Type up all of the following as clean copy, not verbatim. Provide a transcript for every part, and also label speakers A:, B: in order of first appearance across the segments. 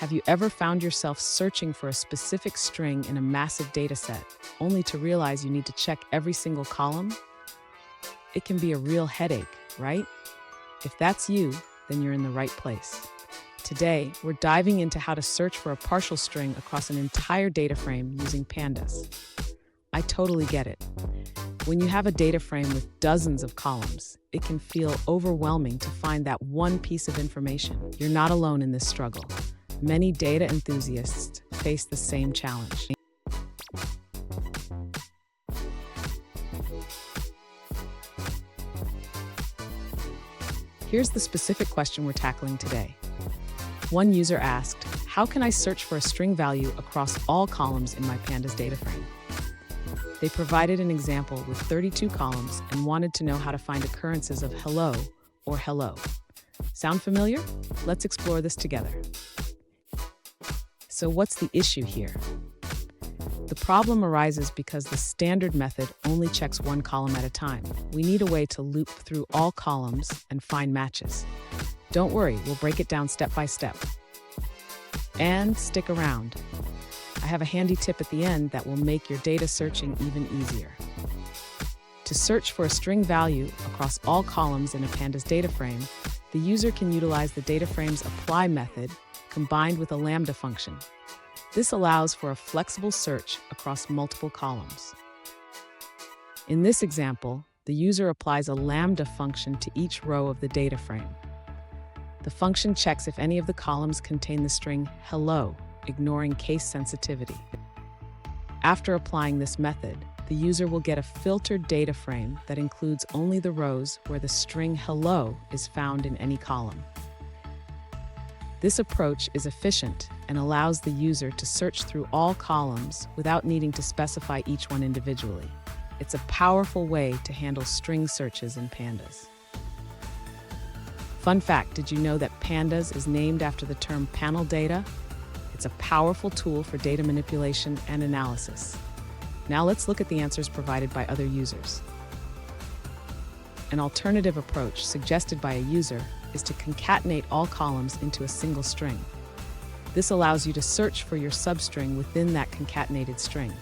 A: Have you ever found yourself searching for a specific string in a massive dataset, only to realize you need to check every single column? It can be a real headache, right? If that's you, then you're in the right place. Today, we're diving into how to search for a partial string across an entire data frame using Pandas. I totally get it. When you have a data frame with dozens of columns, it can feel overwhelming to find that one piece of information. You're not alone in this struggle. Many data enthusiasts face the same challenge. Here's the specific question we're tackling today. One user asked, how can I search for a string value across all columns in my Pandas data frame? They provided an example with 32 columns and wanted to know how to find occurrences of hello or hello. Sound familiar? Let's explore this together. So what's the issue here? The problem arises because the standard method only checks one column at a time. We need a way to loop through all columns and find matches. Don't worry, we'll break it down step by step. And stick around. I have a handy tip at the end that will make your data searching even easier. To search for a string value across all columns in a Pandas data frame, the user can utilize the data frame's apply method combined with a lambda function. This allows for a flexible search across multiple columns. In this example, the user applies a lambda function to each row of the data frame. The function checks if any of the columns contain the string hello, ignoring case sensitivity. After applying this method, the user will get a filtered data frame that includes only the rows where the string hello is found in any column. This approach is efficient and allows the user to search through all columns without needing to specify each one individually. It's a powerful way to handle string searches in Pandas. Fun fact, did you know that Pandas is named after the term panel data? It's a powerful tool for data manipulation and analysis. Now let's look at the answers provided by other users. An alternative approach suggested by a user is to concatenate all columns into a single string. This allows you to search for your substring within that concatenated string.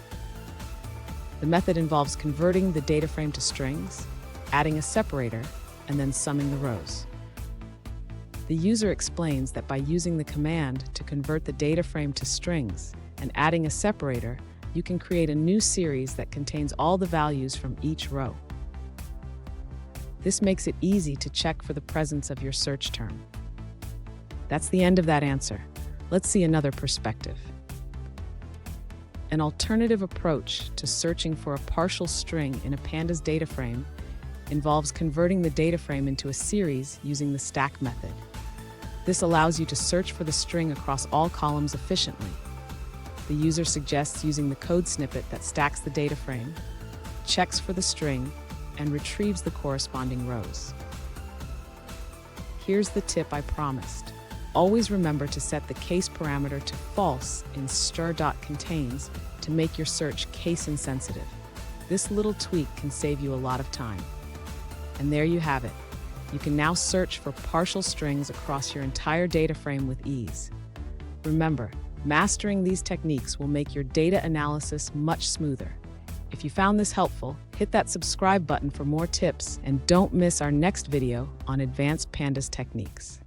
A: The method involves converting the data frame to strings, adding a separator, and then summing the rows. The user explains that by using the command to convert the data frame to strings and adding a separator, you can create a new series that contains all the values from each row. This makes it easy to check for the presence of your search term. That's the end of that answer. Let's see another perspective. An alternative approach to searching for a partial string in a Pandas data frame involves converting the data frame into a series using the stack method. This allows you to search for the string across all columns efficiently. The user suggests using the code snippet that stacks the data frame, checks for the string, and retrieves the corresponding rows. Here's the tip I promised. Always remember to set the case parameter to false in str.contains to make your search case insensitive. This little tweak can save you a lot of time. And there you have it. You can now search for partial strings across your entire data frame with ease. Remember, mastering these techniques will make your data analysis much smoother. If you found this helpful, hit that subscribe button for more tips and don't miss our next video on advanced Pandas techniques.